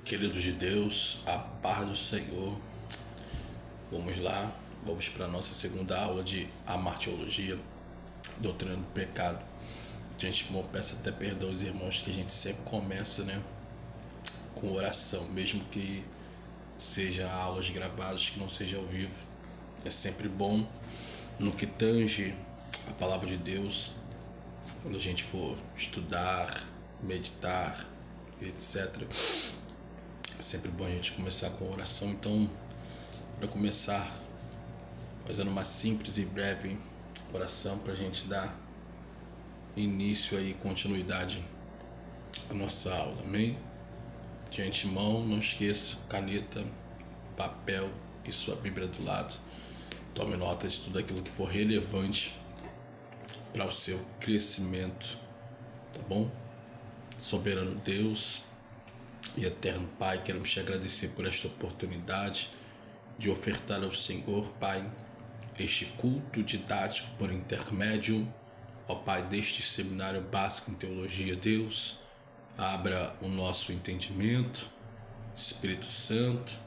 Queridos de Deus, a paz do Senhor. Vamos lá, vamos para a nossa segunda aula de amartiologia, doutrina do pecado. De antemão, peço até perdão aos irmãos que a gente sempre começa, com oração, mesmo que seja aulas gravadas, que não seja ao vivo. É sempre bom no que tange a palavra de Deus, quando a gente for estudar, meditar, etc. É sempre bom a gente começar com oração. Então, para começar, fazendo uma simples e breve oração para a gente dar início e continuidade à nossa aula, amém? De antemão, não esqueça, caneta, papel e sua Bíblia do lado. Tome nota de tudo aquilo que for relevante para o seu crescimento, tá bom? Soberano Deus e eterno Pai, queremos te agradecer por esta oportunidade de ofertar ao Senhor, Pai, este culto didático por intermédio, ó Pai, deste seminário básico em teologia. Deus, abra o nosso entendimento, Espírito Santo,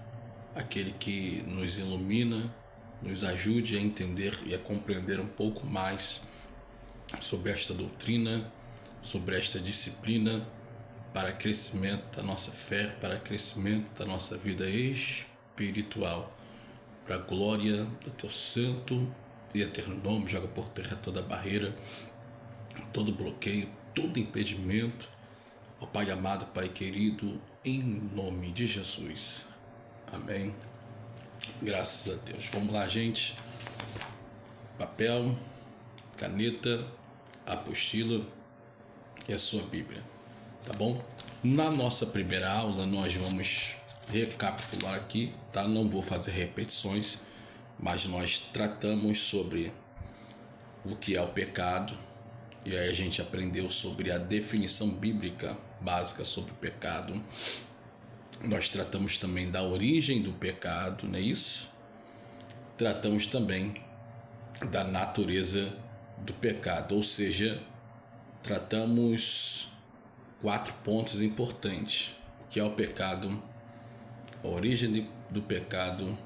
aquele que nos ilumina, nos ajude a entender e a compreender um pouco mais sobre esta doutrina, sobre esta disciplina, para crescimento da nossa fé, para crescimento da nossa vida espiritual, para a glória do teu santo e eterno nome. Joga por terra toda barreira, todo bloqueio, todo impedimento, ó Pai amado, Pai querido, em nome de Jesus, amém. Graças a Deus. Vamos lá, gente. Papel, caneta, apostila e a sua Bíblia, tá bom? Na nossa primeira aula nós vamos recapitular aqui, tá? Não vou fazer repetições, mas nós tratamos sobre o que é o pecado, e aí a gente aprendeu sobre a definição bíblica básica sobre o pecado. Nós tratamos também da origem do pecado, não é isso? Tratamos também da natureza do pecado, ou seja, tratamos 4 pontos importantes: o que é o pecado, a origem do pecado,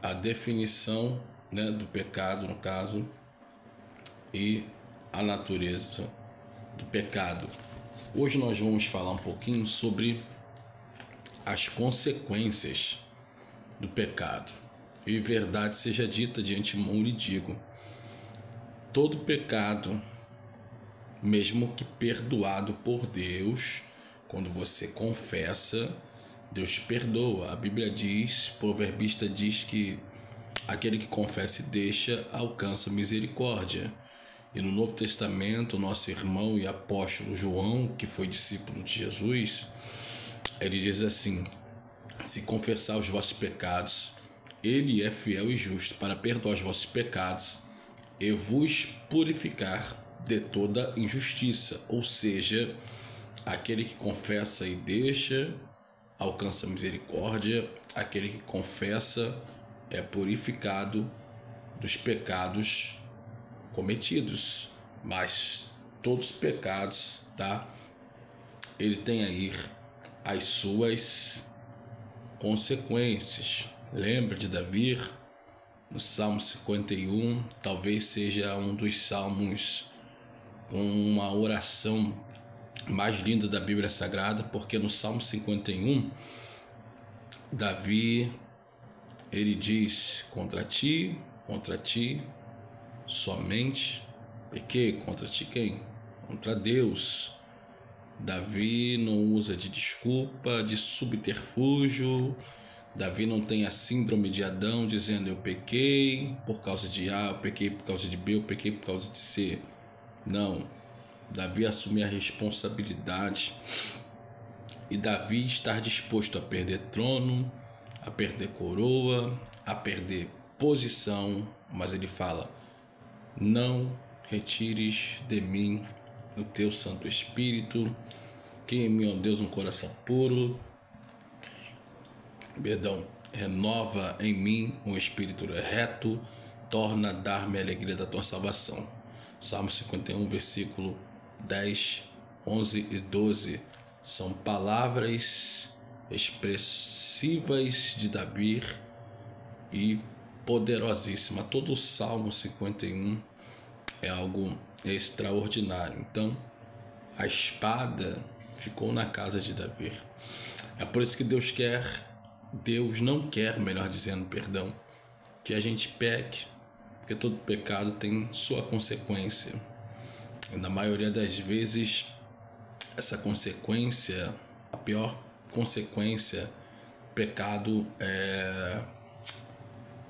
a definição, do pecado, no caso, e a natureza do pecado. Hoje nós vamos falar um pouquinho sobre as consequências do pecado. E verdade seja dita, de antemão lhe digo: todo pecado, mesmo que perdoado por Deus, quando você confessa, Deus te perdoa. A Bíblia diz, o proverbista diz que aquele que confessa e deixa alcança misericórdia. E no Novo Testamento, o nosso irmão e apóstolo João, que foi discípulo de Jesus, ele diz assim: se confessar os vossos pecados, ele é fiel e justo para perdoar os vossos pecados e vos purificar de toda injustiça. Ou seja, aquele que confessa e deixa alcança misericórdia, aquele que confessa é purificado dos pecados cometidos. Mas todos os pecados, tá? Ele tem aí as suas consequências. Lembra de Davi no Salmo 51, talvez seja um dos salmos com uma oração mais linda da Bíblia Sagrada, porque no Salmo 51, Davi, ele diz: contra ti somente pequei. Contra ti quem? Contra Deus. Davi não usa de desculpa, de subterfúgio. Davi não tem a síndrome de Adão dizendo: eu pequei por causa de A, eu pequei por causa de B, eu pequei por causa de C. Não. Davi assume a responsabilidade. E Davi está disposto a perder trono, a perder coroa, a perder posição, mas ele fala: não retires de mim o teu Santo Espírito, cria em mim, ó Deus, um coração puro, renova em mim um espírito reto, torna a dar-me a alegria da tua salvação. Salmo 51, versículo 10, 11 e 12. São palavras expressivas de Davi e poderosíssima. Todo o Salmo 51 é algo extraordinário. Então, a espada ficou na casa de Davi. É por isso que Deus não quer, melhor dizendo, perdão, que a gente peque, porque todo pecado tem sua consequência. E na maioria das vezes, essa consequência, a pior consequência do pecado é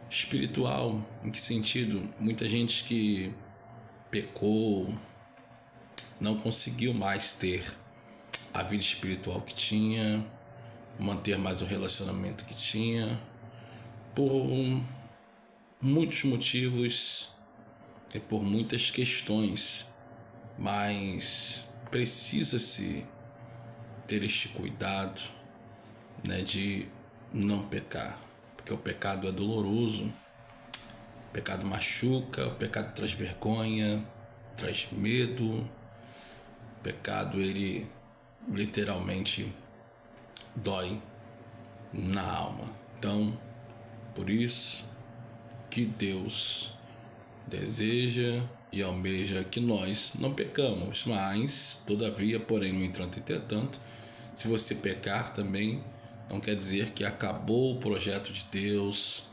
espiritual. Em que sentido? Muita gente que pecou não conseguiu mais ter a vida espiritual que tinha, manter mais o relacionamento que tinha, por muitos motivos e por muitas questões, mas precisa-se ter este cuidado, né, de não pecar, porque o pecado é doloroso, o pecado machuca, o pecado traz vergonha, traz medo, o pecado ele literalmente dói na alma. Então, por isso que Deus deseja e almeja que nós não pecamos, mas, todavia, porém, no entanto, entretanto, se você pecar também, não quer dizer que acabou o projeto de Deus,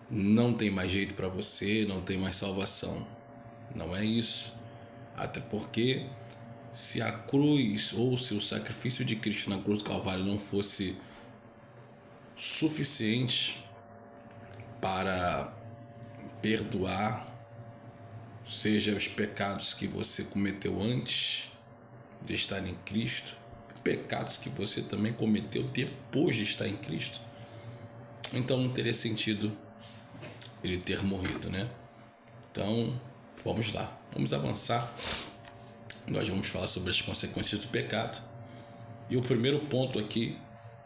não tem mais jeito para você, não tem mais salvação. Não é isso. Até porque, se a cruz ou se o sacrifício de Cristo na cruz do Calvário não fosse suficiente para perdoar, seja os pecados que você cometeu antes de estar em Cristo, pecados que você também cometeu depois de estar em Cristo, então não teria sentido ele ter morrido, né? Então, vamos lá, vamos avançar. Nós vamos falar sobre as consequências do pecado. E o primeiro ponto aqui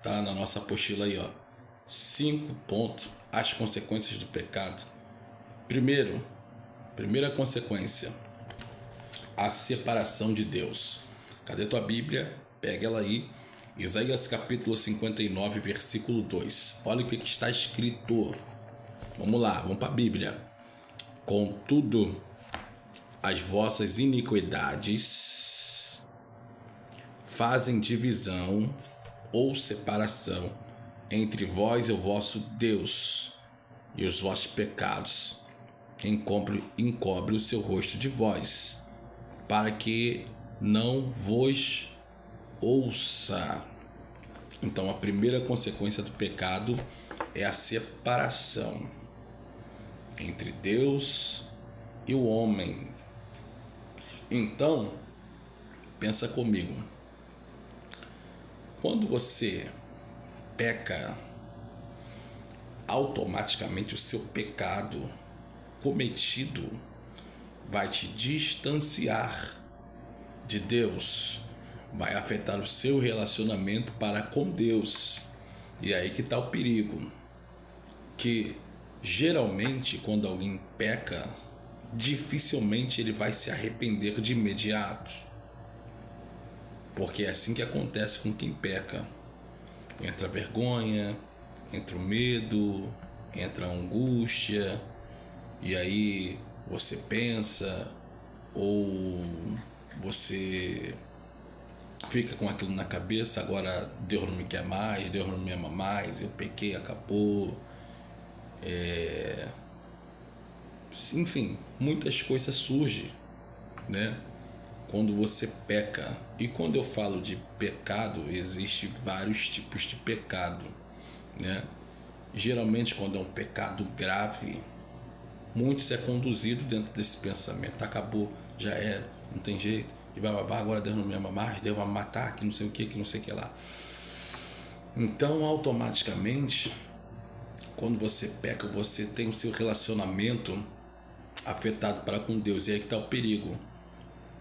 tá na nossa apostila aí, ó. 5 pontos, as consequências do pecado. Primeira consequência, a separação de Deus. Cadê tua Bíblia? Pega ela aí. Isaías capítulo 59, versículo 2. Olha o que está escrito. Vamos lá, vamos para a Bíblia. Contudo, as vossas iniquidades fazem divisão ou separação entre vós e o vosso Deus, e os vossos pecados encobre o seu rosto de vós, para que não vos ouça. Então, a primeira consequência do pecado é a separação entre Deus e o homem. Então, pensa comigo. Quando você peca, automaticamente o seu pecado cometido vai te distanciar de Deus, vai afetar o seu relacionamento para com Deus. E aí que está o perigo, que geralmente quando alguém peca, dificilmente ele vai se arrepender de imediato, porque é assim que acontece com quem peca. Entra a vergonha, entra o medo, entra a angústia, e aí você pensa, ou você fica com aquilo na cabeça: agora Deus não me quer mais, Deus não me ama mais, eu pequei, acabou. Enfim, muitas coisas surgem, né, quando você peca. E quando eu falo de pecado, existem vários tipos de pecado, né? Geralmente, quando é um pecado grave, muitos é conduzido dentro desse pensamento: acabou, já era, não tem jeito, e bababá, agora Deus não me ama mais, Deus vai me matar, que não sei o que lá. Então, automaticamente, quando você peca, você tem o seu relacionamento afetado para com Deus. E aí que está o perigo,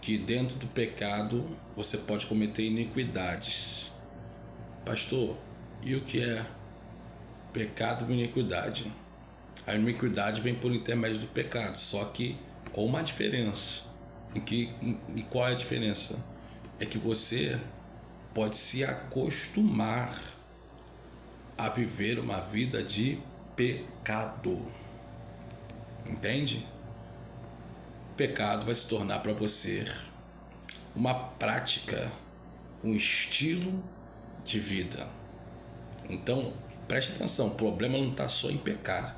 que dentro do pecado você pode cometer iniquidades. Pastor, e o que é pecado e iniquidade? A iniquidade vem por intermédio do pecado, só que com uma diferença. E qual é a diferença? É que você pode se acostumar a viver uma vida de pecado. Entende? Pecado vai se tornar para você uma prática, um estilo de vida. Então, preste atenção, o problema não está só em pecar.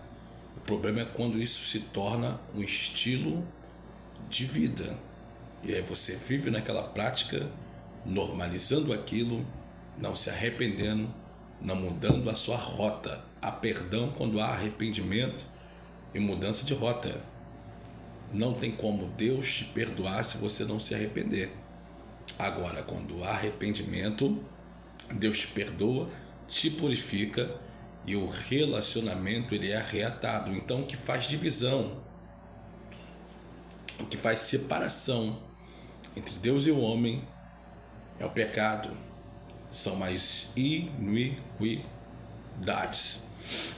O problema é quando isso se torna um estilo de vida. E aí você vive naquela prática, normalizando aquilo, não se arrependendo, não mudando a sua rota. Há perdão quando há arrependimento e mudança de rota. Não tem como Deus te perdoar se você não se arrepender. Agora, quando há arrependimento, Deus te perdoa, te purifica e o relacionamento ele é reatado. Então, o que faz divisão, o que faz separação entre Deus e o homem é o pecado, são as iniquidades.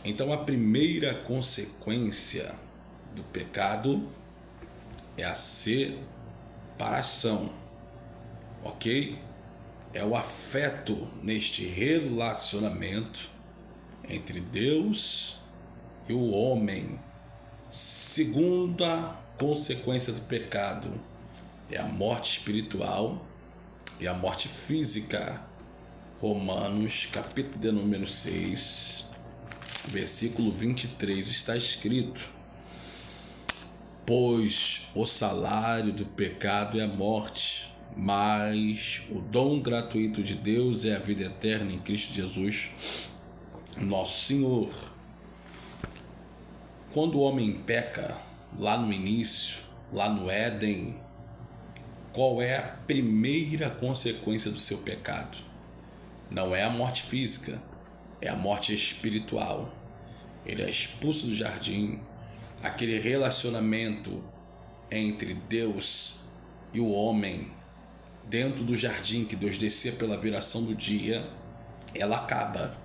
Então, a primeira consequência do pecado é a separação, ok? É o afeto neste relacionamento entre Deus e o homem. Segunda consequência do pecado é a morte espiritual e a morte física. Romanos, capítulo de número 6, versículo 23, está escrito: pois o salário do pecado é a morte, mas o dom gratuito de Deus é a vida eterna em Cristo Jesus, nosso Senhor. Quando o homem peca, lá no início, lá no Éden, qual é a primeira consequência do seu pecado? Não é a morte física, é a morte espiritual. Ele é expulso do jardim. Aquele relacionamento entre Deus e o homem dentro do jardim que Deus descia pela viração do dia, ela acaba.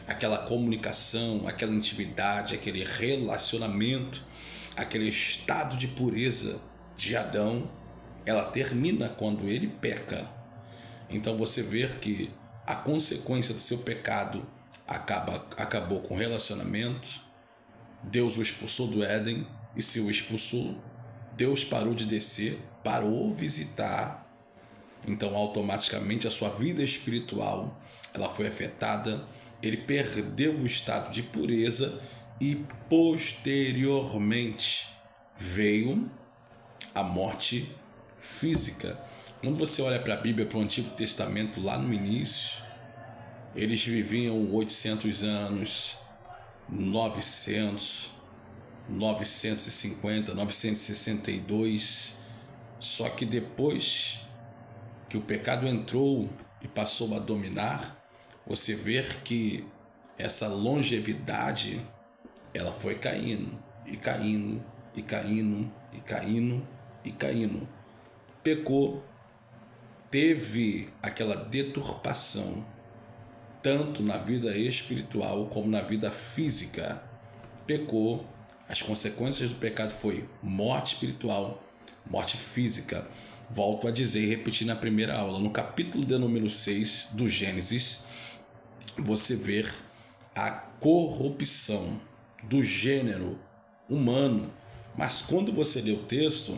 Aquela comunicação, aquela intimidade, aquele relacionamento, aquele estado de pureza de Adão, ela termina quando ele peca. Então você vê que a consequência do seu pecado acabou com o relacionamento. Deus o expulsou do Éden, e se o expulsou, Deus parou de descer, parou visitar. Então automaticamente a sua vida espiritual ela foi afetada, ele perdeu o estado de pureza e posteriormente veio a morte física. Quando você olha para a Bíblia, para o Antigo Testamento, lá no início, eles viviam 800 anos, 900, 950, 962. Só que depois que o pecado entrou e passou a dominar, você vê que essa longevidade ela foi caindo e caindo e caindo e caindo e caindo. Pecou, teve aquela deturpação tanto na vida espiritual como na vida física. Pecou, as consequências do pecado foi morte espiritual, morte física. Volto a dizer e repetir na primeira aula, no capítulo de número 6 do Gênesis, você vê a corrupção do gênero humano. Mas quando você lê o texto,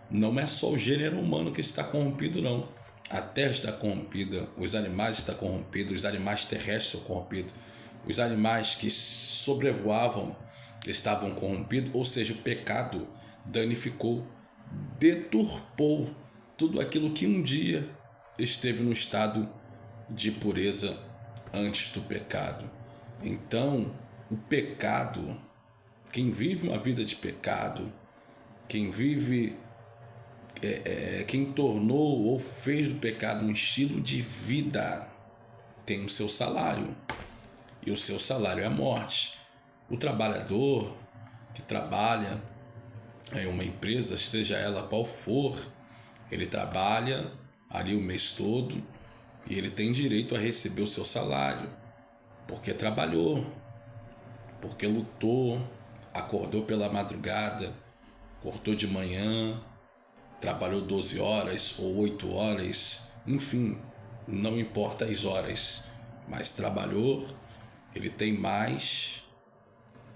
não é só o gênero humano que está corrompido, não. A terra está corrompida, os animais estão corrompidos, os animais terrestres estão corrompidos, os animais que sobrevoavam estavam corrompidos, ou seja, o pecado danificou, deturpou tudo aquilo que um dia esteve no estado de pureza antes do pecado. Então, o pecado, quem vive uma vida de pecado, quem tornou ou fez do pecado um estilo de vida, tem o seu salário, e o seu salário é a morte. O trabalhador que trabalha em uma empresa, seja ela qual for, ele trabalha ali o mês todo e ele tem direito a receber o seu salário, porque trabalhou, porque lutou, acordou pela madrugada, acordou de manhã, trabalhou 12 horas ou 8 horas, enfim, não importa as horas, mas trabalhou, ele tem mais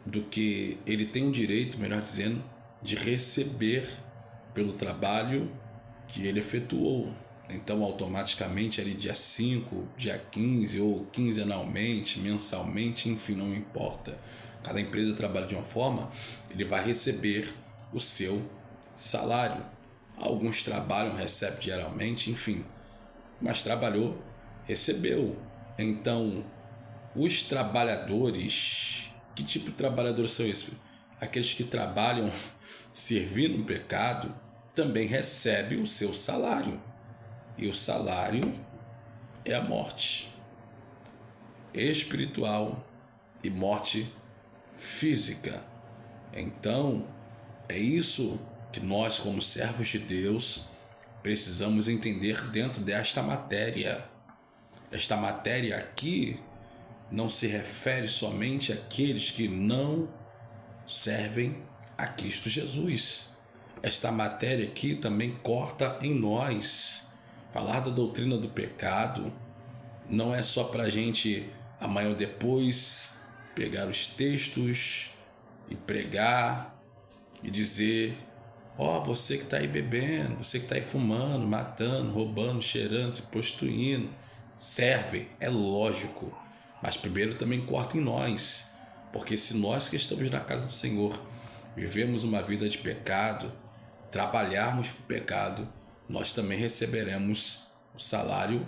do que ele tem o direito, melhor dizendo, de receber pelo trabalho que ele efetuou. Então, automaticamente, ali dia 5, dia 15 ou quinzenalmente, mensalmente, enfim, não importa. Cada empresa trabalha de uma forma, ele vai receber o seu salário. Alguns trabalham, recebem diariamente, enfim. Mas trabalhou, recebeu. Então, os trabalhadores, que tipo de trabalhadores são esses? Aqueles que trabalham servindo o pecado, também recebem o seu salário. E o salário é a morte espiritual e morte física. Então, é isso que nós, como servos de Deus, precisamos entender dentro desta matéria. Esta matéria aqui não se refere somente àqueles que não servem a Cristo Jesus. Esta matéria aqui também corta em nós. Falar da doutrina do pecado não é só para a gente amanhã ou depois pegar os textos e pregar e dizer: ó, você que está aí bebendo, você que está aí fumando, matando, roubando, cheirando, se prostituindo, serve, é lógico, mas primeiro também corta em nós, porque se nós que estamos na casa do Senhor vivemos uma vida de pecado, trabalharmos para o pecado, nós também receberemos o salário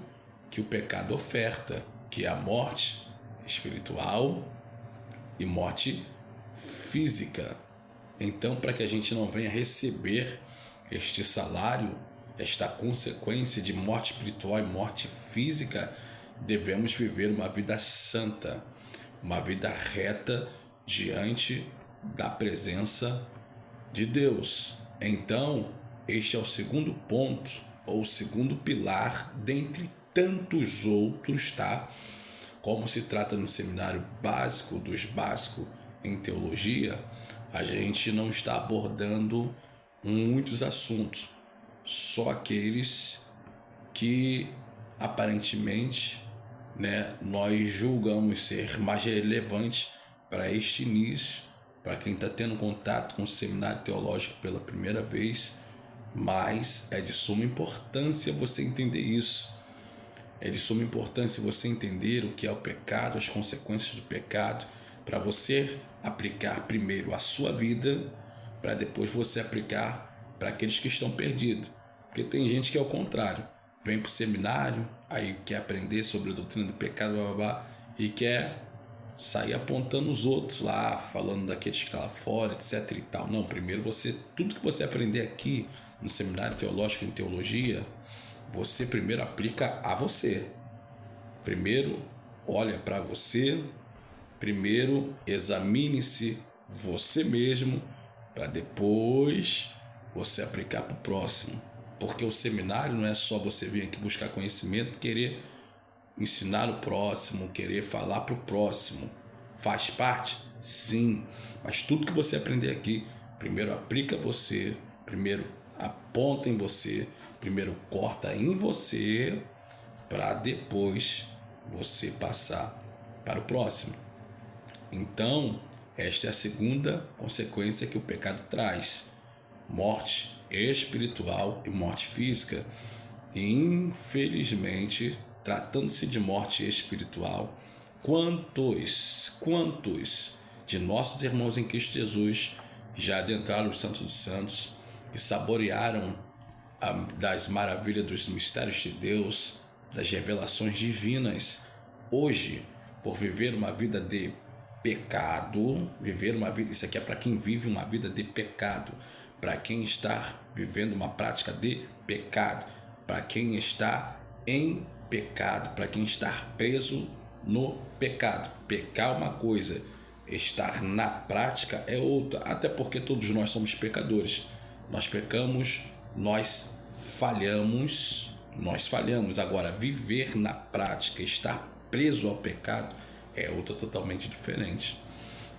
que o pecado oferta, que é a morte espiritual e morte física. Então, para que a gente não venha receber este salário, esta consequência de morte espiritual e morte física, devemos viver uma vida santa, uma vida reta diante da presença de Deus. Então, este é o segundo ponto, ou o segundo pilar, dentre tantos outros, tá? Como se trata no seminário básico dos básicos em teologia, a gente não está abordando muitos assuntos, só aqueles que aparentemente, né, nós julgamos ser mais relevantes para este início, para quem está tendo contato com o seminário teológico pela primeira vez. Mas é de suma importância você entender isso. É de suma importância você entender o que é o pecado, as consequências do pecado, para você aplicar primeiro a sua vida, para depois você aplicar para aqueles que estão perdidos. Porque tem gente que é o contrário, vem para o seminário, aí quer aprender sobre a doutrina do pecado, blá, blá, blá, e quer sair apontando os outros lá, falando daqueles que estão lá fora, etc e tal. Não, primeiro você, tudo que você aprender aqui no seminário teológico em teologia, você primeiro aplica a você. Primeiro olha para você, primeiro examine-se você mesmo, para depois você aplicar para o próximo. Porque o seminário não é só você vir aqui buscar conhecimento, querer ensinar o próximo, querer falar para o próximo. Faz parte? Sim. Mas tudo que você aprender aqui, primeiro aplica você, primeiro aponta em você, primeiro corta em você, para depois você passar para o próximo. Então, esta é a segunda consequência que o pecado traz: morte espiritual e morte física. E infelizmente, tratando-se de morte espiritual, quantos de nossos irmãos em Cristo Jesus já adentraram o Santo dos Santos e saborearam das maravilhas dos mistérios de Deus, das revelações divinas, hoje, por viver uma vida de pecado, isso aqui é para quem vive uma vida de pecado, para quem está vivendo uma prática de pecado, para quem está em pecado, para quem está preso no pecado. Pecar é uma coisa, estar na prática é outra, até porque todos nós somos pecadores. Nós pecamos, nós falhamos. Agora, viver na prática, estar preso ao pecado é outra totalmente diferente.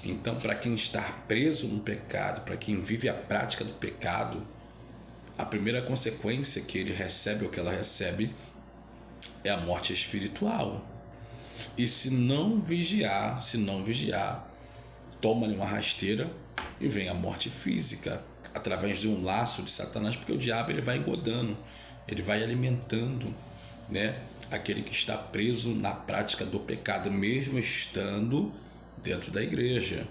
Então, para quem está preso no pecado, para quem vive a prática do pecado, a primeira consequência que ele recebe ou que ela recebe é a morte espiritual. E se não vigiar, toma-lhe uma rasteira e vem a morte física, através de um laço de Satanás, porque o diabo ele vai engodando, ele vai alimentando, né, aquele que está preso na prática do pecado, mesmo estando dentro da igreja.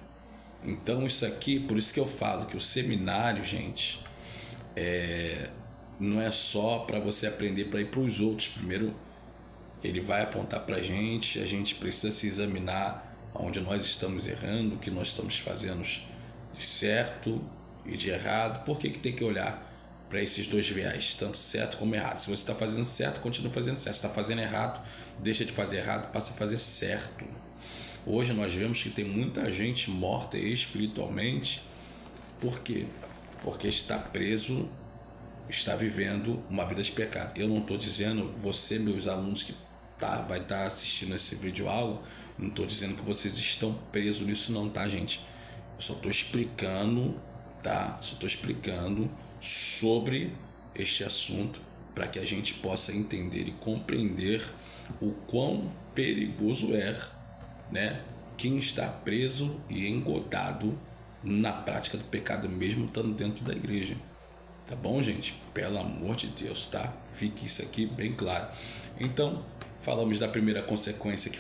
Então isso aqui, por isso que eu falo que o seminário, gente, não é só para você aprender para ir para os outros. Primeiro ele vai apontar para a gente precisa se examinar onde nós estamos errando, o que nós estamos fazendo de certo e de errado. Por que tem que olhar para esses dois viés, tanto certo como errado? Se você está fazendo certo, continua fazendo certo. Se está fazendo errado, deixa de fazer errado, passa a fazer certo. Hoje nós vemos que tem muita gente morta espiritualmente. Por quê? Porque está preso, está vivendo uma vida de pecado. Eu não estou dizendo, você, meus alunos que vai estar assistindo esse vídeo aula, não estou dizendo que vocês estão presos nisso não, tá, gente? Eu só estou explicando, tá? Só estou explicando sobre este assunto para que a gente possa entender e compreender o quão perigoso é, né, quem está preso e engodado na prática do pecado, mesmo estando dentro da igreja. Tá bom, gente? Pelo amor de Deus, tá? Fique isso aqui bem claro. Então, falamos da primeira consequência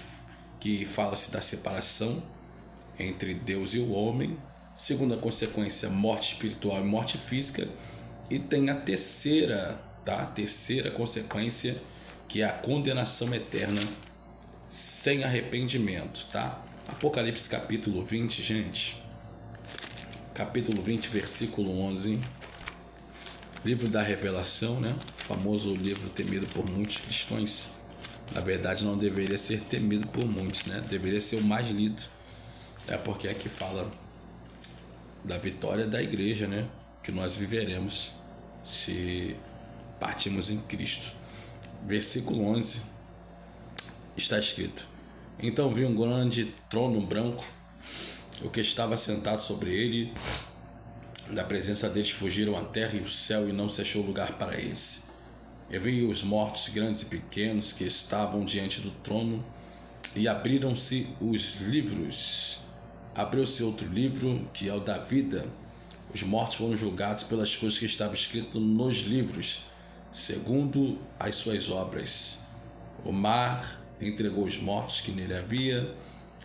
que fala-se da separação entre Deus e o homem. Segunda consequência, morte espiritual e morte física. E tem a terceira, tá? A terceira consequência, que é a condenação eterna sem arrependimento, tá? Apocalipse capítulo 20, gente. Capítulo 20, versículo 11. Livro da Revelação, né? O famoso livro temido por muitos cristãos. Na verdade, não deveria ser temido por muitos, né? Deveria ser o mais lido. É porque aqui fala da vitória da igreja, né? Que nós viveremos se partirmos em Cristo. Versículo 11 está escrito: Então vi um grande trono branco, o que estava sentado sobre ele. Da presença deles fugiram a terra e o céu, e não se achou lugar para eles. Eu vi os mortos, grandes e pequenos, que estavam diante do trono, e abriram-se os livros. Abriu-se outro livro, que é o da vida. Os mortos foram julgados pelas coisas que estavam escritas nos livros, segundo as suas obras. O mar entregou os mortos que nele havia,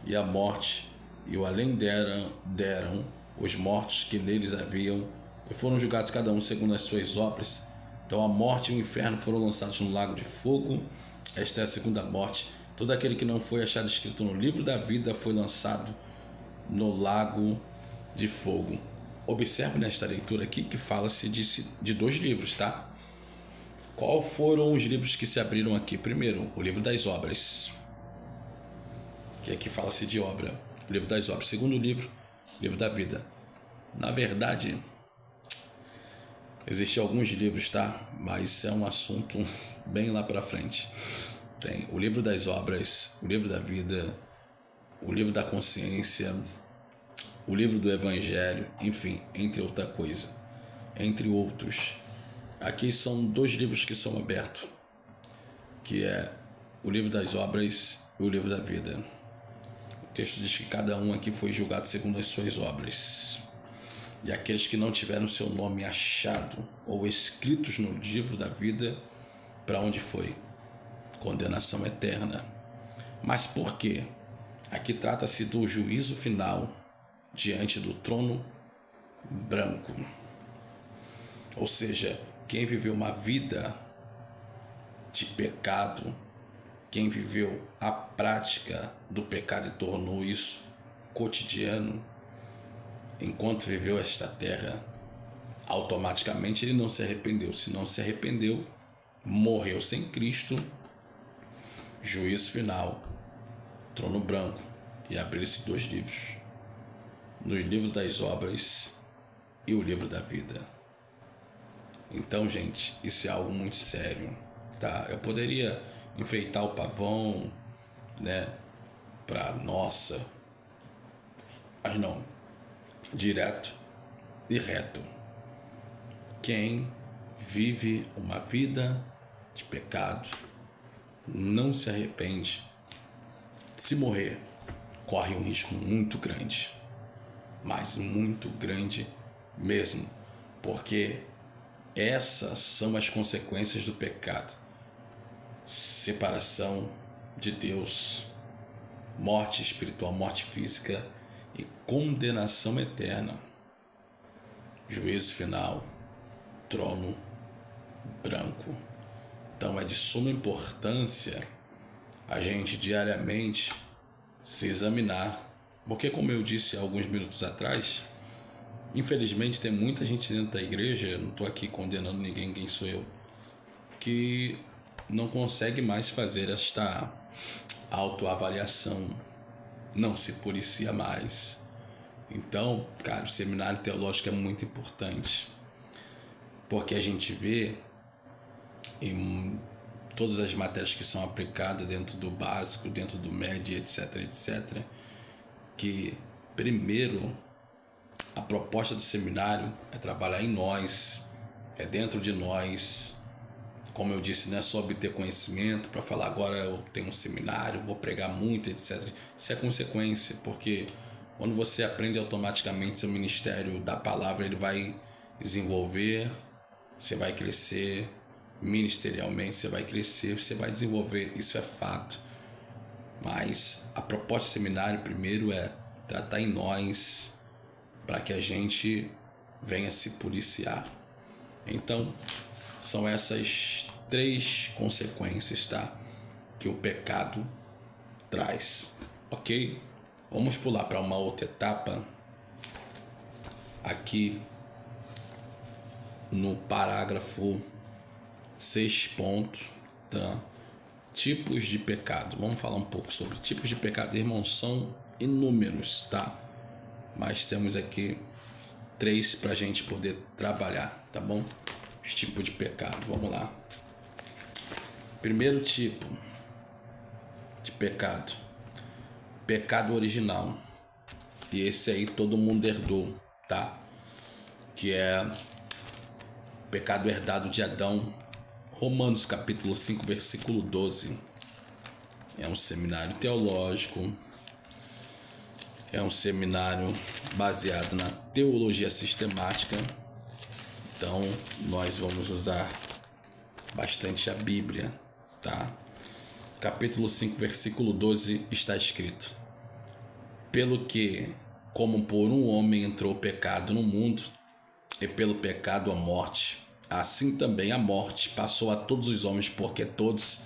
e a morte e o além deram os mortos que neles haviam, e foram julgados cada um segundo as suas obras. Então a morte e o inferno foram lançados no lago de fogo. Esta é a segunda morte. Todo aquele que não foi achado escrito no livro da vida foi lançado no lago de fogo. Observe nesta leitura aqui que fala-se de dois livros, tá? Qual foram os livros que se abriram aqui? Primeiro, o livro das obras, que aqui fala-se de obra. O livro das obras. Segundo livro, livro da vida. Na verdade, existem alguns livros, tá? Mas é um assunto bem lá para frente. Tem o livro das obras, o livro da vida, o livro da consciência, o livro do evangelho, enfim, entre outra coisa, entre outros. Aqui são dois livros que são abertos, que é o livro das obras e o livro da vida. O texto diz que cada um aqui foi julgado segundo as suas obras. E aqueles que não tiveram seu nome achado ou escritos no livro da vida, para onde foi? Condenação eterna. Mas por quê? Aqui trata-se do juízo final diante do trono branco. Ou seja, quem viveu uma vida de pecado, quem viveu a prática do pecado e tornou isso cotidiano, enquanto viveu esta terra, automaticamente ele não se arrependeu. Se não se arrependeu, morreu sem Cristo, juízo final, trono branco, e abriram-se dois livros, no livro das obras e o livro da vida. Então, gente, isso é algo muito sério, tá? Eu poderia enfeitar o pavão, né, para nossa, mas não, direto e reto. Quem vive uma vida de pecado não se arrepende, se morrer, corre um risco muito grande, mas muito grande mesmo, porque essas são as consequências do pecado: separação de Deus, morte espiritual, morte física e condenação eterna. Juízo final, trono branco. Então é de suma importância a gente diariamente se examinar, porque, como eu disse há alguns minutos atrás, infelizmente tem muita gente dentro da igreja, não estou aqui condenando ninguém, quem sou eu, que não consegue mais fazer esta autoavaliação, não se policia mais. Então, cara, o seminário teológico é muito importante, porque a gente vê em todas as matérias que são aplicadas dentro do básico, dentro do médio, etc, que primeiro a proposta do seminário é trabalhar em nós, é dentro de nós. Como eu disse, não é só obter conhecimento para falar agora eu tenho um seminário, vou pregar muito, etc. Isso é consequência, porque quando você aprende automaticamente seu ministério da palavra, ele vai desenvolver, você vai crescer ministerialmente, você vai crescer, você vai desenvolver, isso é fato. Mas a proposta do seminário primeiro é tratar em nós, para que a gente venha se policiar. Então, são essas 3 consequências, tá? Que o pecado traz, ok? Vamos pular para uma outra etapa aqui no parágrafo 6 pontos, tá? Tipos de pecado. Vamos falar um pouco sobre tipos de pecado. Irmãos, são inúmeros, tá? Mas temos aqui 3 para a gente poder trabalhar, tá bom? Os tipos de pecado, vamos lá. Primeiro tipo de pecado: pecado original. E esse aí todo mundo herdou, tá? Que é pecado herdado de Adão. Romanos capítulo 5, versículo 12. É um seminário teológico. É um seminário baseado na teologia sistemática. Então, nós vamos usar bastante a Bíblia, tá? Capítulo 5, versículo 12 está escrito: pelo que, como por um homem entrou o pecado no mundo, e pelo pecado a morte, assim também a morte passou a todos os homens, porque todos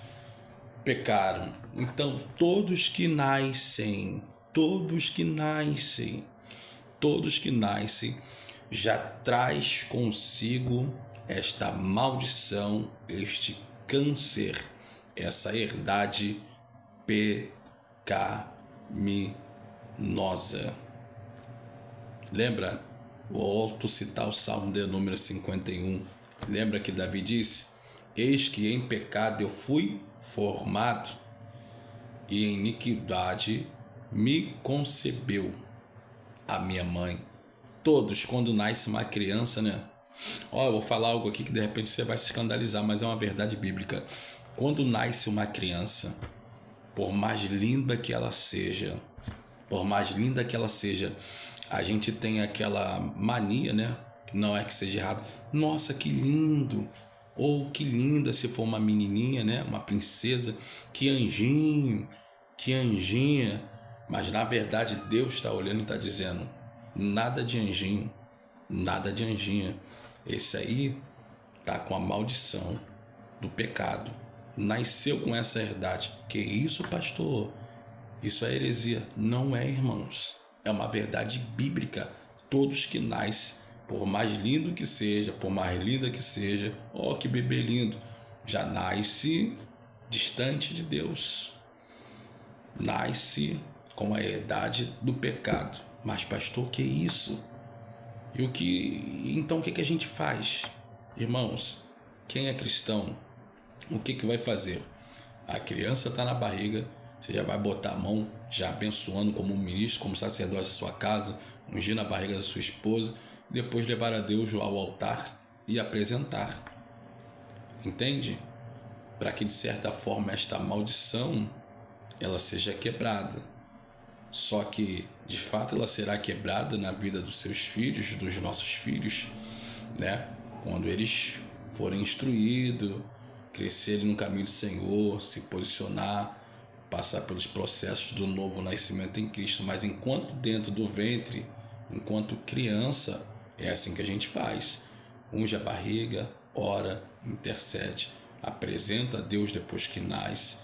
pecaram. Então, todos que nascem já traz consigo esta maldição, este câncer, essa herdade pecaminosa. Lembra? Volto a citar o Salmo de número 51. Lembra que Davi disse: eis que em pecado eu fui formado, e em iniquidade me concebeu a minha mãe. Todos, quando nasce uma criança, né? Eu vou falar algo aqui que de repente você vai se escandalizar, mas é uma verdade bíblica. Quando nasce uma criança, por mais linda que ela seja, a gente tem aquela mania, né? Não é que seja errado. Nossa, que lindo! Ou que linda se for uma menininha, né? Uma princesa. Que anjinho, que anjinha. Mas na verdade Deus está olhando e está dizendo: nada de anjinho, nada de anjinha. Esse aí tá com a maldição do pecado. Nasceu com essa herdade. Que isso, pastor? Isso é heresia. Não é, irmãos. É uma verdade bíblica. Todos que nascem, por mais lindo que seja, por mais linda que seja, que bebê lindo, já nasce distante de Deus. Nasce com a herdade do pecado. Mas, pastor, que isso? Então o que a gente faz? Irmãos, quem é cristão, o que vai fazer? A criança está na barriga, você já vai botar a mão, já abençoando como ministro, como sacerdote da sua casa, ungir na barriga da sua esposa, depois levar a Deus ao altar e apresentar. Entende? para que de certa forma esta maldição ela seja quebrada. Só que de fato ela será quebrada na vida dos seus filhos, dos nossos filhos, né? Quando eles forem instruídos, crescerem no caminho do Senhor, se posicionar, passar pelos processos do novo nascimento em Cristo. Mas enquanto dentro do ventre, enquanto criança, é assim que a gente faz. Unge a barriga, ora, intercede, apresenta a Deus depois que nasce,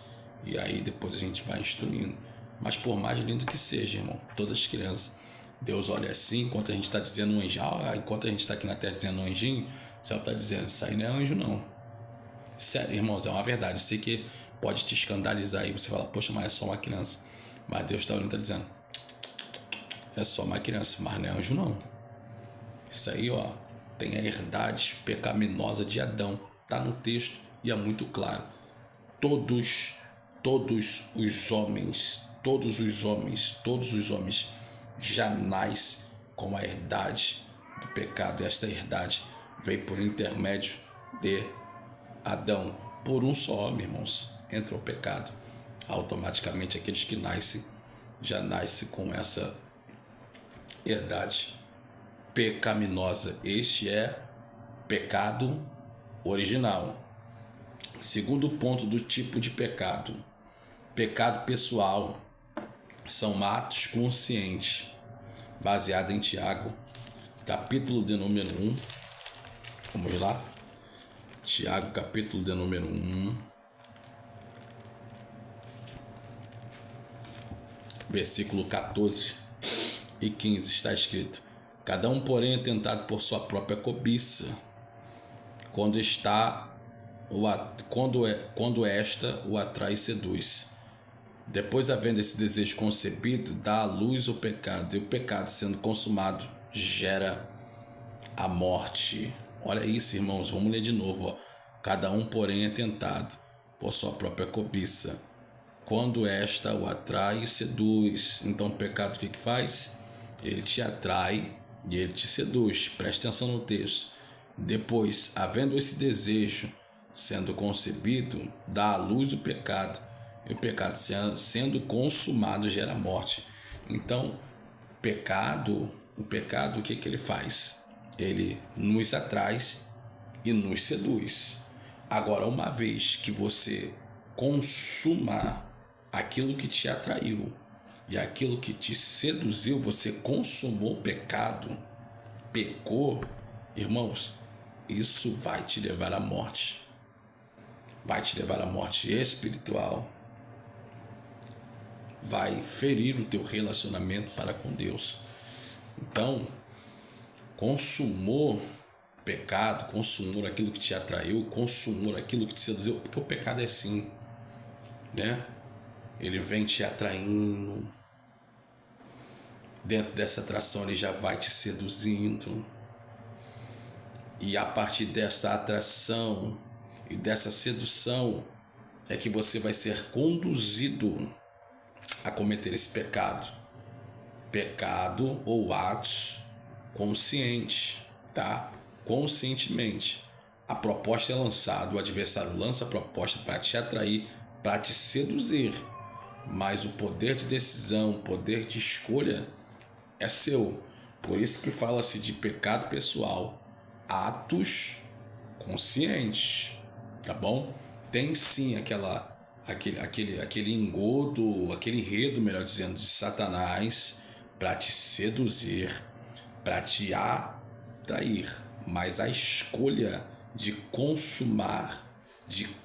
e aí depois a gente vai instruindo. Mas por mais lindo que seja, irmão, todas as crianças, Deus olha assim, enquanto a gente está dizendo um anjo, enquanto a gente está aqui na terra dizendo um anjinho, o céu está dizendo, isso aí não é anjo não. Sério, irmãos, é uma verdade. Eu sei que pode te escandalizar aí, você fala, poxa, mas é só uma criança. Mas Deus está olhando e está dizendo, é só uma criança, mas não é anjo não. Isso aí, ó, tem a herdade pecaminosa de Adão, tá no texto e é muito claro. Todos os homens já nascem com a herdade do pecado. Esta herdade veio por intermédio de Adão. Por um só homem, irmãos, entra o pecado. Automaticamente aqueles que nascem já nascem com essa herdade pecaminosa. Este é pecado original. Segundo ponto do tipo de pecado. Pecado pessoal. São atos conscientes. Baseado em Tiago, capítulo de número 1. Vamos lá. Tiago, capítulo de número 1. Versículo 14 e 15 está escrito: cada um, porém, é tentado por sua própria cobiça, quando esta o atrai e seduz. Depois, havendo esse desejo concebido, dá à luz o pecado, e o pecado, sendo consumado, gera a morte. Olha isso, irmãos, vamos ler de novo. Ó. Cada um, porém, é tentado por sua própria cobiça, quando esta o atrai e seduz. Então, o pecado o que faz? Ele te atrai e ele te seduz. Preste atenção no texto. Depois, havendo esse desejo sendo concebido, dá à luz o pecado, e o pecado sendo consumado gera morte. Então, o pecado o que ele faz? Ele nos atrai e nos seduz. Agora, uma vez que você consuma aquilo que te atraiu e aquilo que te seduziu, você consumou o pecado, pecou, irmãos, isso vai te levar à morte. Vai te levar à morte espiritual. Vai ferir o teu relacionamento para com Deus. Então, consumou pecado, consumou aquilo que te atraiu, consumou aquilo que te seduziu, porque o pecado é assim, né? Ele vem te atraindo, dentro dessa atração ele já vai te seduzindo, e a partir dessa atração e dessa sedução é que você vai ser conduzido a cometer esse pecado ou atos conscientes, tá? Conscientemente. A proposta é lançada, o adversário lança a proposta para te atrair, para te seduzir, mas o poder de decisão, o poder de escolha é seu. Por isso que fala-se de pecado pessoal, atos conscientes, tá bom? Tem sim aquele engodo, aquele enredo, melhor dizendo, de Satanás para te seduzir, para te atrair, mas a escolha de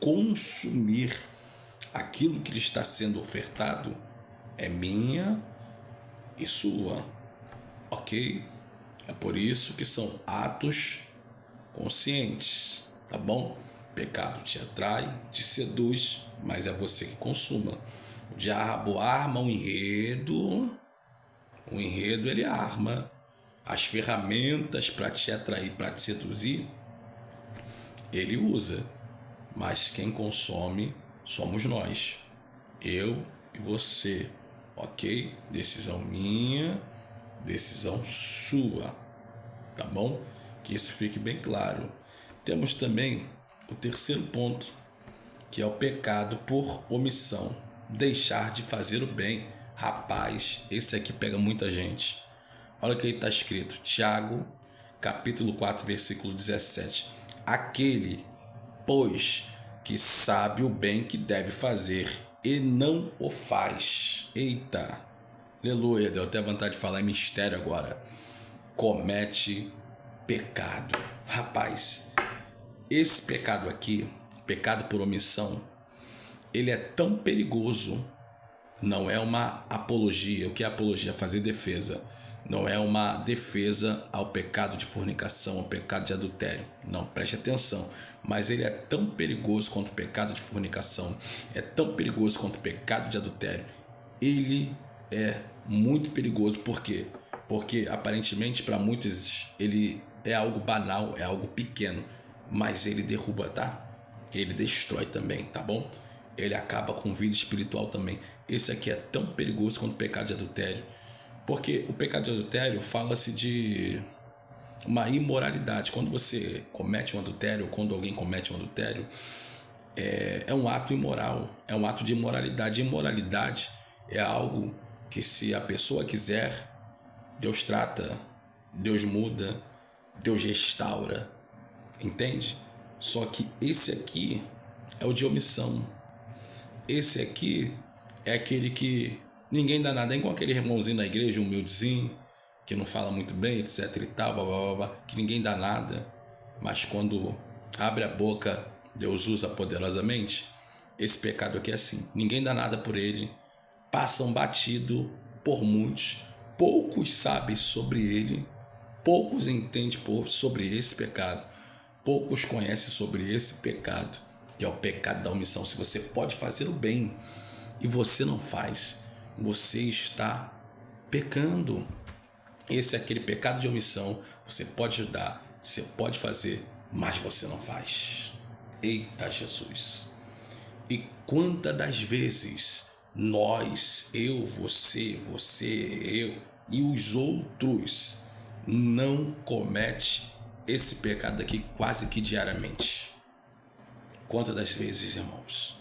consumir aquilo que lhe está sendo ofertado é minha e sua, ok? É por isso que são atos conscientes, tá bom? Pecado te atrai, te seduz, mas é você que consuma. O diabo arma um enredo, ele arma as ferramentas para te atrair, para te seduzir, ele usa, mas quem consome somos nós, eu e você, ok? Decisão minha, decisão sua, tá bom? Que isso fique bem claro. Temos também o terceiro ponto, que é o pecado por omissão, deixar de fazer o bem. Rapaz, esse aqui pega muita gente. Olha o que está escrito, Tiago, capítulo 4, versículo 17. Aquele, pois, que sabe o bem que deve fazer e não o faz. Eita, aleluia, deu até vontade de falar em mistério agora. Comete pecado. Rapaz, esse pecado aqui, pecado por omissão, ele é tão perigoso. Não é uma apologia. O que é apologia? Fazer defesa. Não é uma defesa ao pecado de fornicação, ao pecado de adultério. Não, preste atenção. Mas ele é tão perigoso quanto o pecado de fornicação. É tão perigoso quanto o pecado de adultério. Ele é muito perigoso. Por quê? Porque aparentemente para muitos ele é algo banal, é algo pequeno. Mas ele derruba, tá? Ele destrói também, tá bom? Ele acaba com vida espiritual também. Esse aqui é tão perigoso quanto o pecado de adultério. Porque o pecado de adultério fala-se de uma imoralidade. Quando você comete um adultério, quando alguém comete um adultério, é um ato imoral, é um ato de imoralidade. Imoralidade é algo que, se a pessoa quiser, Deus trata, Deus muda, Deus restaura. Entende? Só que esse aqui é o de omissão. Esse aqui é aquele que ninguém dá nada, é igual aquele irmãozinho da igreja, humildezinho, que não fala muito bem, etc e tal, blá, blá, blá, que ninguém dá nada, mas quando abre a boca, Deus usa poderosamente. Esse pecado aqui é assim, ninguém dá nada por ele, passam batido por muitos, poucos sabem sobre ele, poucos entendem sobre esse pecado, poucos conhecem sobre esse pecado, que é o pecado da omissão. Se você pode fazer o bem e você não faz, você está pecando. Esse é aquele pecado de omissão. Você pode ajudar, você pode fazer, mas você não faz. Eita Jesus! E quantas das vezes nós, eu, você, eu e os outros não comete esse pecado aqui quase que diariamente? Quantas das vezes, irmãos,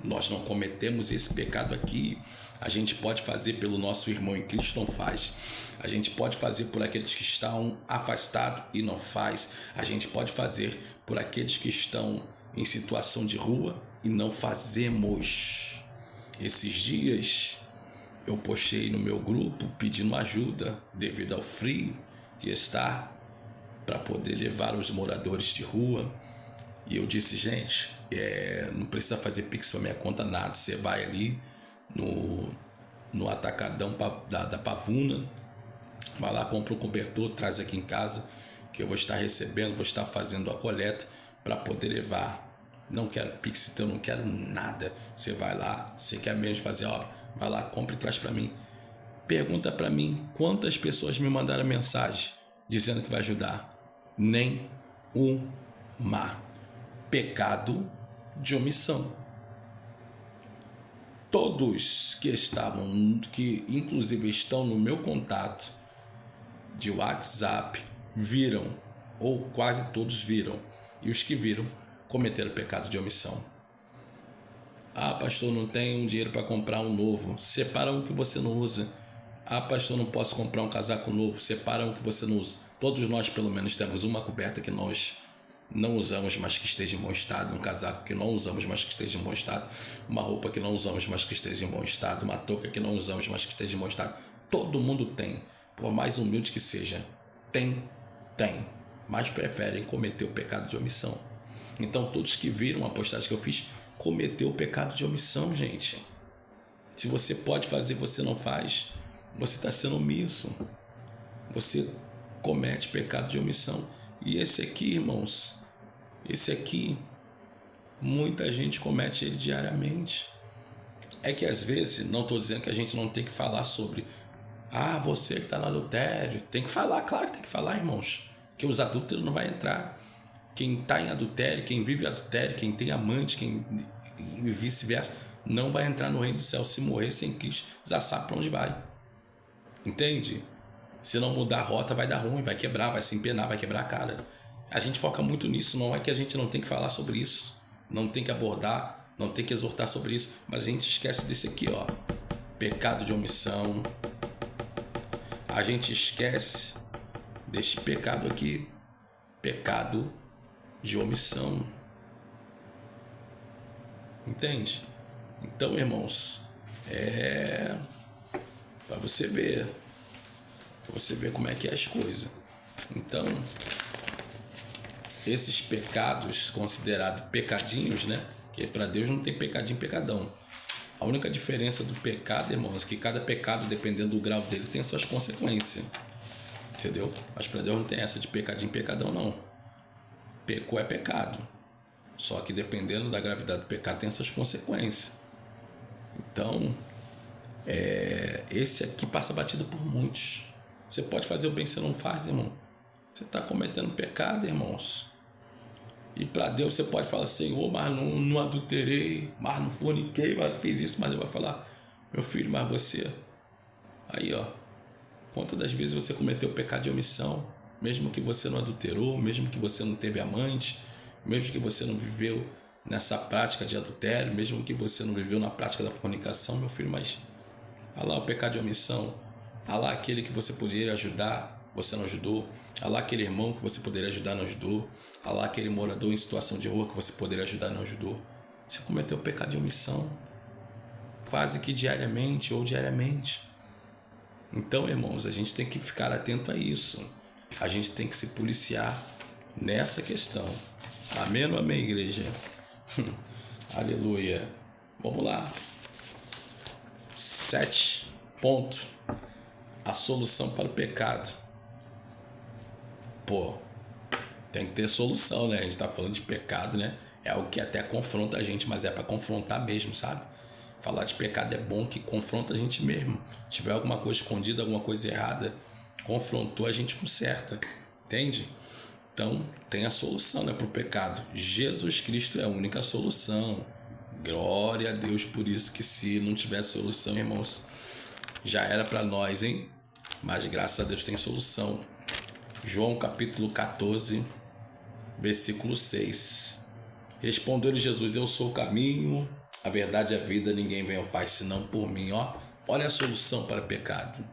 nós não cometemos esse pecado aqui? A gente pode fazer pelo nosso irmão em Cristo, não faz. A gente pode fazer por aqueles que estão afastados e não faz. A gente pode fazer por aqueles que estão em situação de rua e não fazemos. Esses dias eu postei no meu grupo pedindo ajuda devido ao frio que está, para poder levar os moradores de rua. E eu disse, gente, não precisa fazer pix para minha conta, nada. Você vai ali no atacadão da Pavuna, vai lá, compra o cobertor, traz aqui em casa, que eu vou estar recebendo, vou estar fazendo a coleta para poder levar. Não quero pix, então eu não quero nada. Você vai lá, você quer mesmo fazer a obra, vai lá, compra e traz para mim. Pergunta para mim quantas pessoas me mandaram mensagem dizendo que vai ajudar. Nem uma. Pecado de omissão. Todos que estavam, que inclusive estão no meu contato de WhatsApp, viram, ou quase todos viram, e os que viram cometeram pecado de omissão. Ah, pastor, não tenho dinheiro para comprar um novo. Separa um que você não usa. Ah, pastor, não posso comprar um casaco novo. Separa um que você não usa. Todos nós, pelo menos, temos uma coberta que nós não usamos, mas que esteja em bom estado, um casaco que não usamos, mas que esteja em bom estado, uma roupa que não usamos, mas que esteja em bom estado, uma touca que não usamos, mas que esteja em bom estado. Todo mundo tem, por mais humilde que seja, tem, mas preferem cometer o pecado de omissão. Então todos que viram a postagem que eu fiz, cometeu o pecado de omissão, gente. Se você pode fazer, você não faz, você está sendo omisso, você comete pecado de omissão. E esse aqui, irmãos, esse aqui, muita gente comete ele diariamente. É que às vezes, não estou dizendo que a gente não tem que falar sobre, você que está no adultério, tem que falar, claro que tem que falar, irmãos, que os adúlteros não vai entrar. Quem está em adultério, quem vive adultério, quem tem amante, e vice-versa, não vai entrar no reino do céu. Se morrer sem Cristo, já sabe para onde vai. Entende? Se não mudar a rota, vai dar ruim, vai quebrar, vai se empenar, vai quebrar a cara. A gente foca muito nisso, não é que a gente não tem que falar sobre isso, não tem que abordar não tem que exortar sobre isso, mas a gente esquece desse aqui, ó, pecado de omissão. A gente esquece deste pecado aqui, pecado de omissão. Entende? Então, irmãos, para você ver como é que é as coisas. Então, esses pecados considerados pecadinhos, né? Que para Deus não tem pecadinho, pecadão. A única diferença do pecado, irmãos, é que cada pecado, dependendo do grau dele, tem suas consequências. Entendeu? Mas para Deus não tem essa de pecadinho, pecadão, não. Pecou é pecado. Só que dependendo da gravidade do pecado, tem suas consequências. Então, esse aqui passa batido por muitos. Você pode fazer o bem, você não faz, irmão. Você está cometendo pecado, irmãos. E para Deus você pode falar, Senhor, mas não adulterei, mas não forniquei, mas fiz isso. Mas Deus vai falar, meu filho, mas você... Aí, ó, quantas das vezes você cometeu pecado de omissão, mesmo que você não adulterou, mesmo que você não teve amante, mesmo que você não viveu nessa prática de adultério, mesmo que você não viveu na prática da fornicação, meu filho, mas... Olha lá o pecado de omissão, olha lá aquele que você poderia ajudar, você não ajudou, olha lá aquele irmão que você poderia ajudar, não ajudou, olha lá aquele morador em situação de rua que você poderia ajudar, não ajudou. Você cometeu o pecado de omissão, quase que diariamente ou diariamente. Então, irmãos, a gente tem que ficar atento a isso, a gente tem que se policiar nessa questão. Amém ou amém, igreja? Aleluia. Vamos lá. 7 pontos. A solução para o pecado. Pô, tem que ter solução, né? A gente está falando de pecado, né? É algo que até confronta a gente, mas é para confrontar mesmo, sabe? Falar de pecado é bom, que confronta a gente mesmo. Se tiver alguma coisa escondida, alguma coisa errada, confrontou, a gente conserta. Entende? Então, tem a solução, né, para o pecado. Jesus Cristo é a única solução. Glória a Deus por isso, que se não tivesse solução, irmãos, já era para nós, hein? Mas graças a Deus tem solução. João capítulo 14, versículo 6. Respondeu-lhe Jesus, eu sou o caminho, a verdade e a vida, ninguém vem ao Pai senão por mim. Ó, olha a solução para o pecado.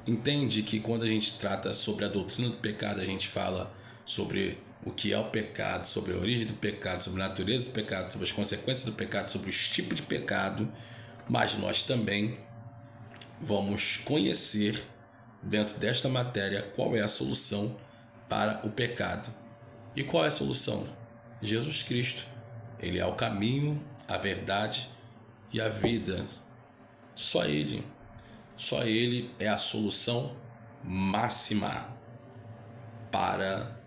Entende que quando a gente trata sobre a doutrina do pecado, a gente fala sobre o que é o pecado, sobre a origem do pecado, sobre a natureza do pecado, sobre as consequências do pecado, sobre os tipos de pecado, mas nós também vamos conhecer dentro desta matéria qual é a solução para o pecado. E qual é a solução? Jesus Cristo. Ele é o caminho, a verdade e a vida. Só Ele é a solução máxima para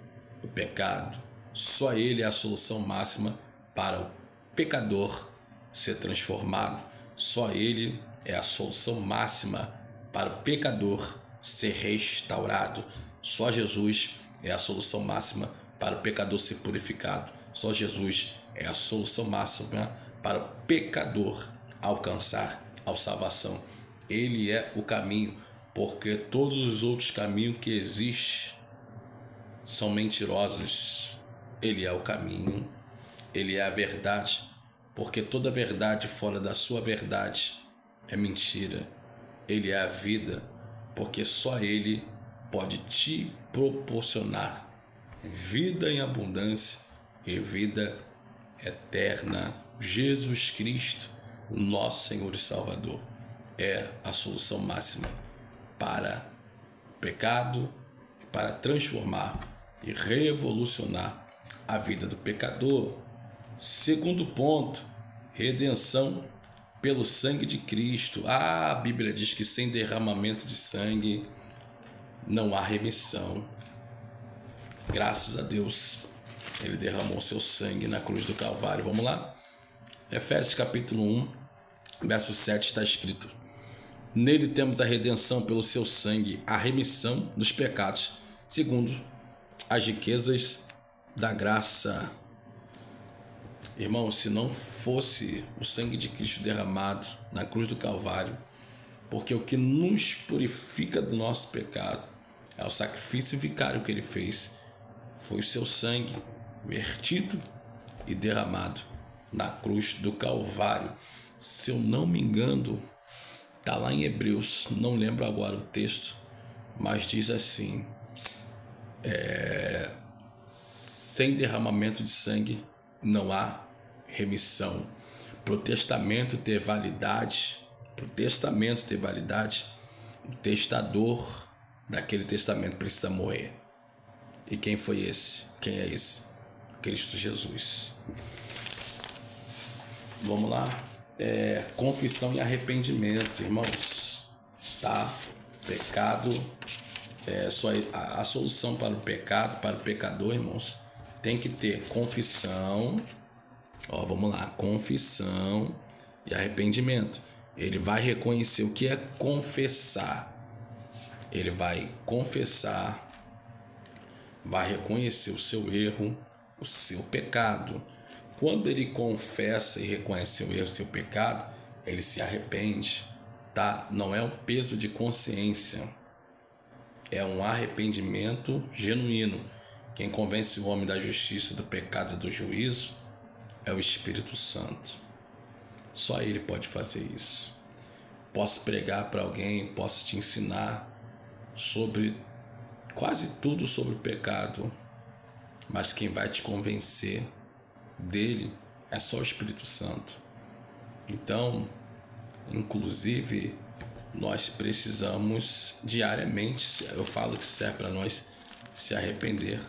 o pecado. Só Ele é a solução máxima para o pecador ser transformado. Só Ele é a solução máxima para o pecador ser restaurado. Só Jesus é a solução máxima para o pecador ser purificado. Só Jesus é a solução máxima para o pecador alcançar a salvação. Ele é o caminho, porque todos os outros caminhos que existem são mentirosos. Ele é o caminho, Ele é a verdade, porque toda verdade fora da sua verdade é mentira. Ele é a vida, porque só Ele pode te proporcionar vida em abundância e vida eterna. Jesus Cristo, o nosso Senhor e Salvador, é a solução máxima para o pecado, para transformar e revolucionar a vida do pecador. Segundo ponto, redenção pelo sangue de Cristo. A Bíblia diz que sem derramamento de sangue não há remissão. Graças a Deus, Ele derramou seu sangue na cruz do Calvário. Vamos lá? Efésios capítulo 1, verso 7 está escrito: nele temos a redenção pelo seu sangue, a remissão dos pecados, segundo as riquezas da graça. Irmão, se não fosse o sangue de Cristo derramado na cruz do Calvário, porque o que nos purifica do nosso pecado é o sacrifício vicário que Ele fez, foi o seu sangue vertido e derramado na cruz do Calvário. Se eu não me engano, está lá em Hebreus, não lembro agora o texto, mas diz assim: sem derramamento de sangue não há remissão. Para o testamento ter validade, o testador daquele testamento precisa morrer. E quem foi esse? Quem é esse? Cristo Jesus. Vamos lá? Confissão e arrependimento, irmãos. Tá? Pecado, a solução para o pecado, para o pecador, irmãos, tem que ter confissão. Vamos lá, confissão e arrependimento. Ele vai reconhecer o que é confessar. Ele vai confessar, vai reconhecer o seu erro, o seu pecado. Quando ele confessa e reconhece o erro, o seu pecado, ele se arrepende, tá? Não é um peso de consciência, é um arrependimento genuíno. Quem convence o homem da justiça, do pecado e do juízo é o Espírito Santo. Só ele pode fazer isso. Posso pregar para alguém, posso te ensinar sobre quase tudo sobre o pecado, mas quem vai te convencer dele é só o Espírito Santo. Então, inclusive, nós precisamos diariamente, eu falo que serve para nós se arrepender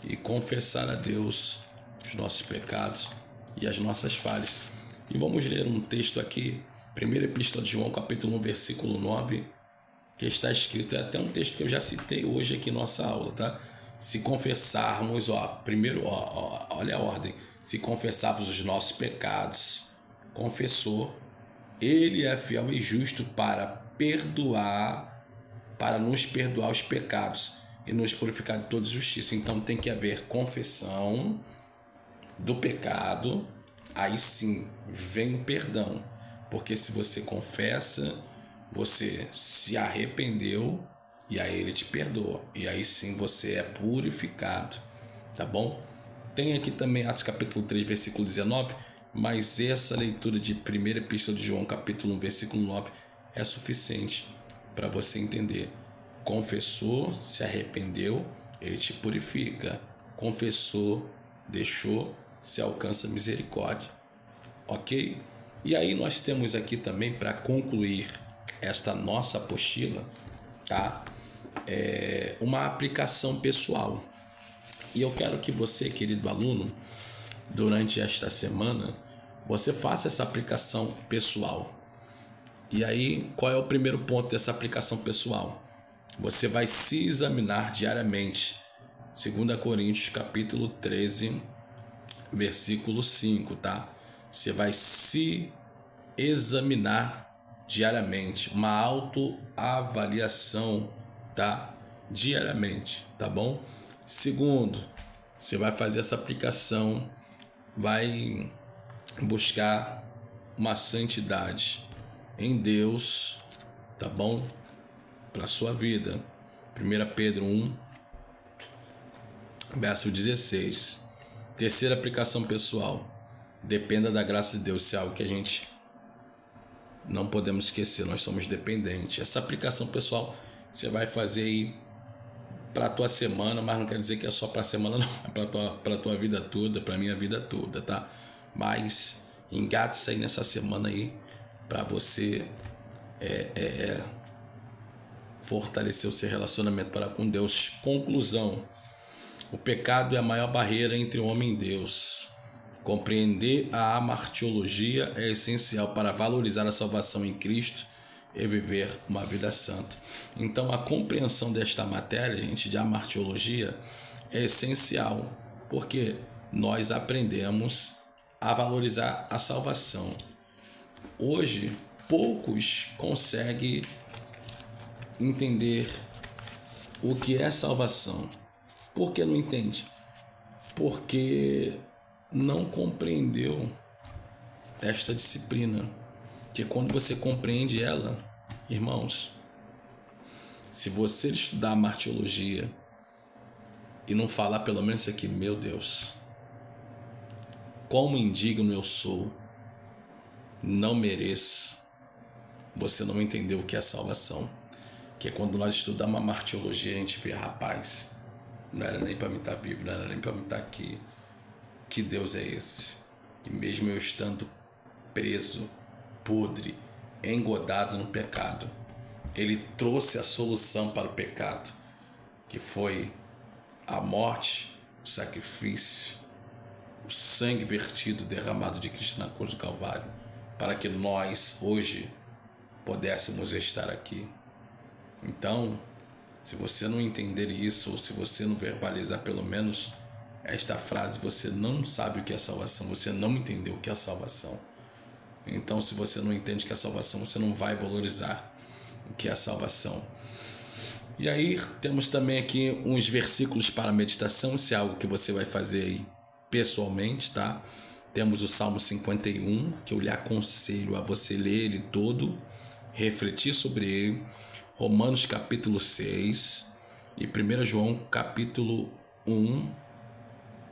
e confessar a Deus os nossos pecados e as nossas falhas. E vamos ler um texto aqui, 1ª Epístola de João, capítulo 1, versículo 9, que está escrito, é até um texto que eu já citei hoje aqui em nossa aula, tá? Se confessarmos, olha a ordem, se confessarmos os nossos pecados, confessou, ele é fiel e justo para nos perdoar os pecados e nos purificar de toda justiça. Então tem que haver confissão do pecado, aí sim vem o perdão, porque se você confessa, você se arrependeu e aí ele te perdoa, e aí sim você é purificado, tá bom? Tem aqui também Atos capítulo 3, versículo 19, mas essa leitura de 1ª Epístola de João, capítulo 1, versículo 9, é suficiente para você entender. Confessou, se arrependeu, ele te purifica. Confessou, deixou, se alcança misericórdia. Ok? E aí nós temos aqui também, para concluir esta nossa apostila, tá? Uma aplicação pessoal. E eu quero que você, querido aluno, durante esta semana, você faça essa aplicação pessoal. E aí, qual é o primeiro ponto dessa aplicação pessoal? Você vai se examinar diariamente. 2 Coríntios, capítulo 13, versículo 5, tá? Você vai se examinar diariamente, uma autoavaliação, tá? Diariamente, tá bom? Segundo, você vai fazer essa aplicação, vai buscar uma santidade em Deus, tá bom? Para sua vida. 1 Pedro 1, verso 16. Terceira aplicação pessoal. Dependa da graça de Deus. Isso é algo que a gente não podemos esquecer. Nós somos dependentes. Essa aplicação pessoal você vai fazer aí para a tua semana, mas não quer dizer que é só para a semana, não. É para a tua vida toda, para a minha vida toda, tá? Mas engate-se aí nessa semana aí para você fortalecer o seu relacionamento para com Deus. Conclusão: o pecado é a maior barreira entre o homem e Deus. Compreender a amartiologia é essencial para valorizar a salvação em Cristo e viver uma vida santa. Então, a compreensão desta matéria, gente, de amartiologia, é essencial, porque nós aprendemos a valorizar a salvação. Hoje, poucos conseguem entender o que é salvação. Por que não entende? Porque não compreendeu esta disciplina. Que quando você compreende ela, irmãos, se você estudar a martiologia e não falar pelo menos isso aqui, meu Deus, Como indigno eu sou, não mereço. Você não entendeu o que é salvação. Que é quando nós estudamos a martiologia, a gente vê, rapaz, não era nem para mim estar vivo, não era nem para mim estar aqui. Que Deus é esse? Que mesmo eu estando preso, podre, engodado no pecado, Ele trouxe a solução para o pecado, que foi a morte, o sacrifício, o sangue vertido, derramado de Cristo na cruz do Calvário, para que nós hoje pudéssemos estar aqui. Então, se você não entender isso, ou se você não verbalizar pelo menos esta frase, você não sabe o que é salvação, você não entendeu o que é salvação. Então, se você não entende o que é salvação, você não vai valorizar o que é salvação. E aí, temos também aqui uns versículos para meditação, se é algo que você vai fazer aí pessoalmente, tá? Temos o Salmo 51, que eu lhe aconselho a você ler ele todo, refletir sobre ele. Romanos capítulo 6 e 1 João capítulo 1,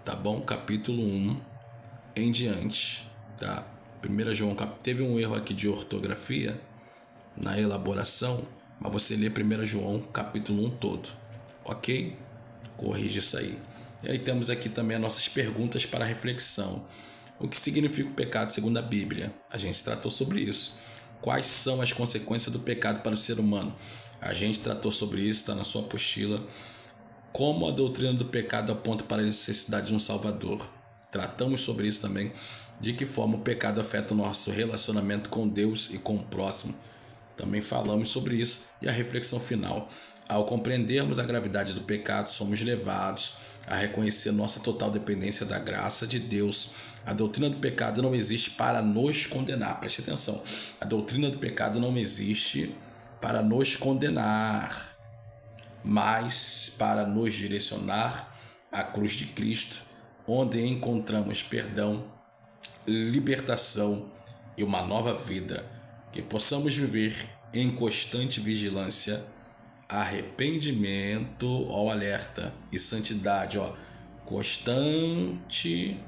tá bom? Capítulo 1 em diante, tá? 1 João, teve um erro aqui de ortografia na elaboração, mas você lê 1 João capítulo 1 todo, ok? Corrige isso aí. E aí temos aqui também as nossas perguntas para reflexão. O que significa o pecado segundo a Bíblia? A gente tratou sobre isso. Quais são as consequências do pecado para o ser humano? A gente tratou sobre isso, está na sua apostila. Como a doutrina do pecado aponta para a necessidade de um Salvador? Tratamos sobre isso também. De que forma o pecado afeta o nosso relacionamento com Deus e com o próximo? Também falamos sobre isso. E a reflexão final. Ao compreendermos a gravidade do pecado, somos levados a reconhecer nossa total dependência da graça de Deus. A doutrina do pecado não existe para nos condenar. Preste atenção. A doutrina do pecado não existe para nos condenar, mas para nos direcionar à cruz de Cristo, onde encontramos perdão, libertação e uma nova vida, que possamos viver em constante vigilância, arrependimento, alerta, e santidade, constante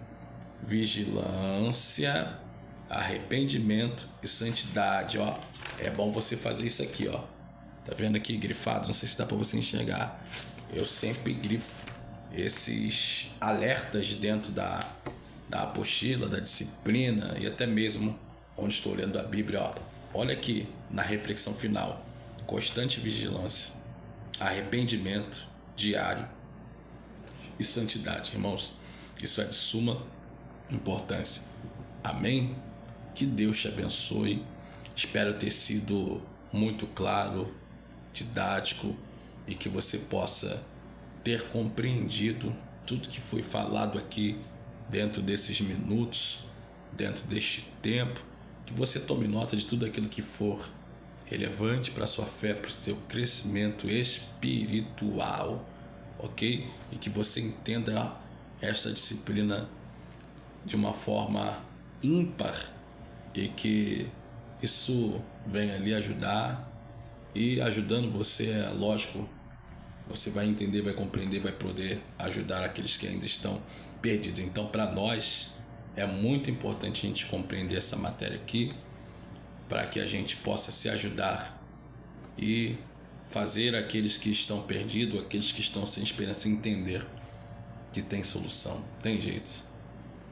vigilância, arrependimento e santidade, é bom você fazer isso aqui, tá vendo aqui grifado, não sei se dá para você enxergar, eu sempre grifo esses alertas dentro da apostila, da disciplina e até mesmo onde estou lendo a Bíblia, olha aqui na reflexão final, constante vigilância, arrependimento diário e santidade, irmãos, isso é de suma importância. Amém? Que Deus te abençoe. Espero ter sido muito claro, didático e que você possa ter compreendido tudo que foi falado aqui dentro desses minutos, dentro deste tempo, que você tome nota de tudo aquilo que for relevante para a sua fé, para o seu crescimento espiritual, ok? E que você entenda esta disciplina de uma forma ímpar e que isso venha lhe ajudar, e ajudando você, é lógico, você vai entender, vai compreender, vai poder ajudar aqueles que ainda estão perdidos. Então, para nós, é muito importante a gente compreender essa matéria aqui, para que a gente possa se ajudar e fazer aqueles que estão perdidos, aqueles que estão sem esperança, entender que tem solução, tem jeito.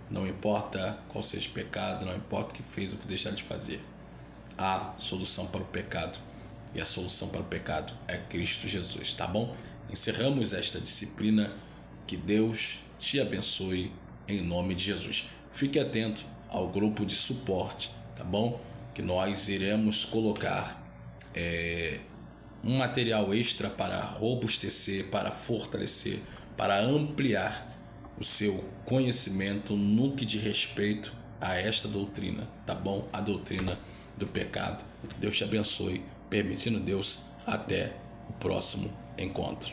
Não importa qual seja o pecado, não importa o que fez ou o que deixar de fazer. Há solução para o pecado. E a solução para o pecado é Cristo Jesus, tá bom? Encerramos esta disciplina. Que Deus te abençoe em nome de Jesus. Fique atento ao grupo de suporte, tá bom? Que nós iremos colocar um material extra para robustecer, para fortalecer, para ampliar o seu conhecimento no que diz respeito a esta doutrina, tá bom? A doutrina do pecado. Deus te abençoe. Permitindo Deus, até o próximo encontro.